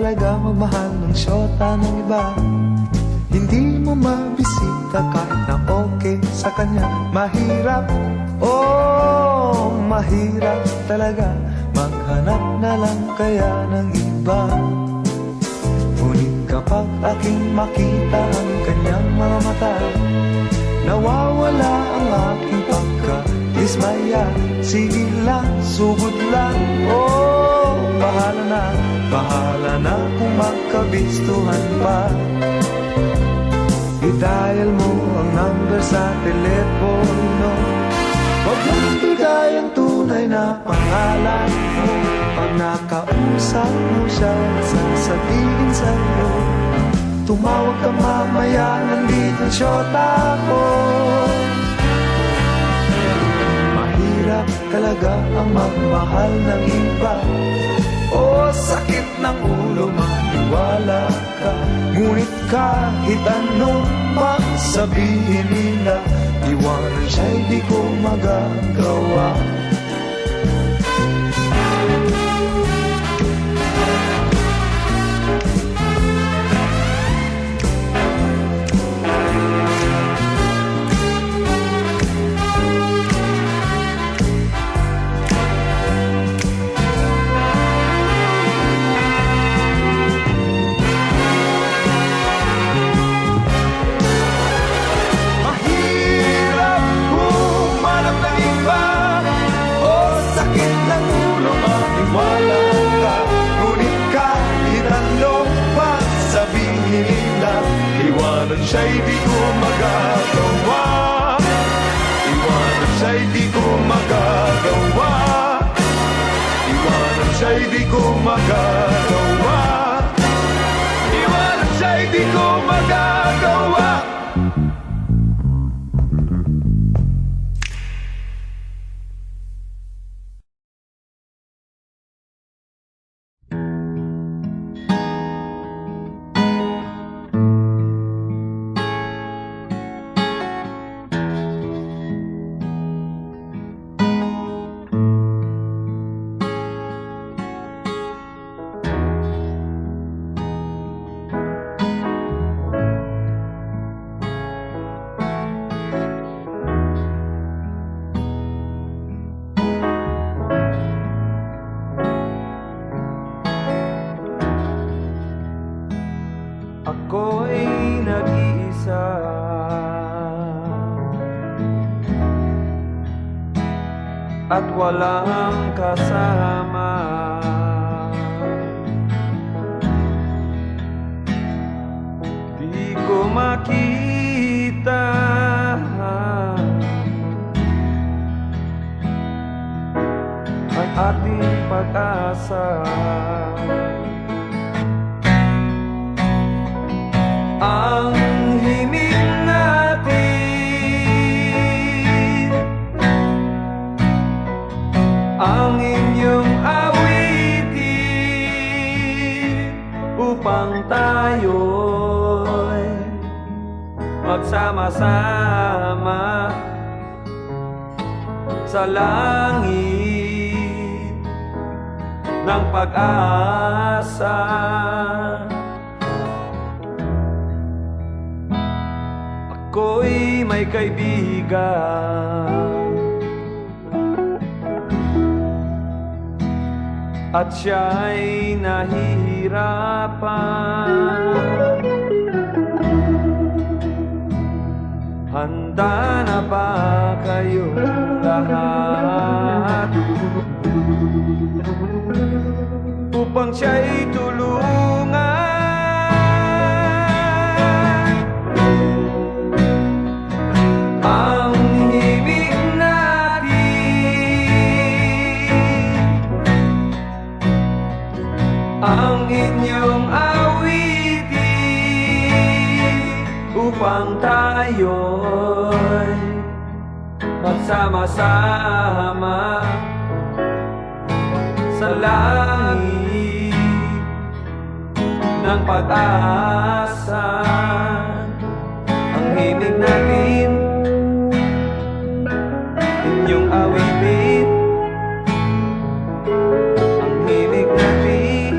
talaga magmahal ng syota ng iba. Hindi mo mabisita kahit na okay sa kanya. Mahirap, oh, mahirap talaga maghanap na lang kaya ng iba. Ngunit kapag aking makita ang kanyang mga mata, nawawala ang aking pagka-dismaya. Sige lang, sugod lang, oh, bahala na kung magkabistuhan pa. I-dial mo ang number sa telepono. Huwag mong bigay ang tunay na pangalan mo. Pag nakausap mo siya, sasabihin sa'yo, tumawag ka mamaya, nandito ang syota ko. Mahirap talaga ang magmahal ng iba. Oh, sakit ng ulo, maniwala ka. Ngunit kahit anong sabihin nila, iwanan siya'y di ko magagawa. Siya'y di ko magagawa. Iwanan siya'y di ko magagawa. Iwanan siya'y di ko magagawa. Iwanan siya'y di ko magagawa. Ako'y nag-iisa, at walang kasama. Di ko makita ang ating pag-asa. Ang himig natin, ang inyong awitin, upang tayo'y magsama-sama sa langit ng pag-asa. Ako'y may kaibigan, at siya'y nahihirapan. Handa na ba kayo lahat upang siya'y tulungan? Ang inyong awitin, upang tayo'y magsama-sama sa langit ng pag-asa. Ang himig natin, inyong awitin, ang himig natin,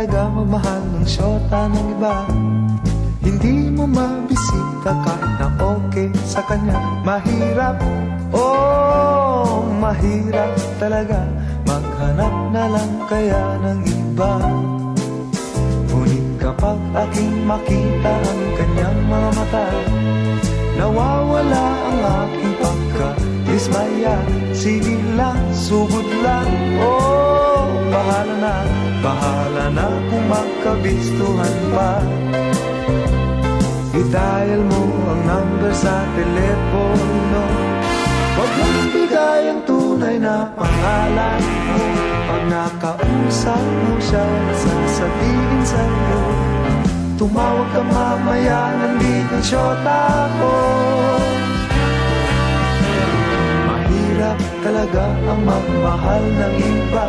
talaga magmahal ng syota ng iba. Hindi mo mabisita kahit na okay sa kanya. Mahirap, oh, mahirap talaga maghanap na lang kaya ng iba. Ngunit kapag aking makita ang kanyang mga mata, nawawala ang aking pagka-dismaya. Sige lang, sugod lang, oh, bahala na kung magkabistuhan pa. I-dial mo ang number sa telepono. Huwag mong bigay ang tunay na pangalan mo. Pag nakausap mo siya, sasabihin sa'yo, tumawag ka mamaya, nandito ang syota ko. Mahirap talaga ang magmahal ng iba.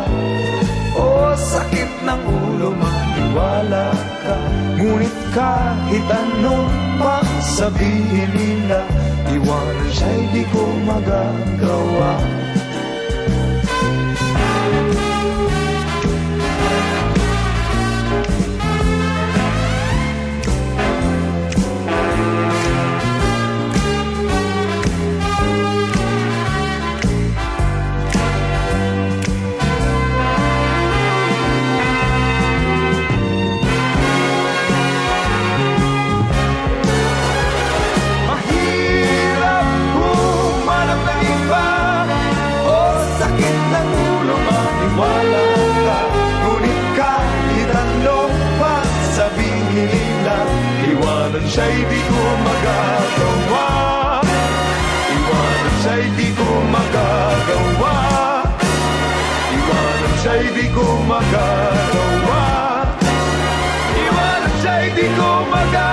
Oh, sakit ng ulo, maniwala ka. Ngunit kahit anong pa sabihin nila, iwanan siya'y di ko magagawa. Siya'y di ko magagawa. Iwanan siya'y di ko magagawa. Iwanan siya'y di ko magagawa. Iwanan siya'y di ko magagawa.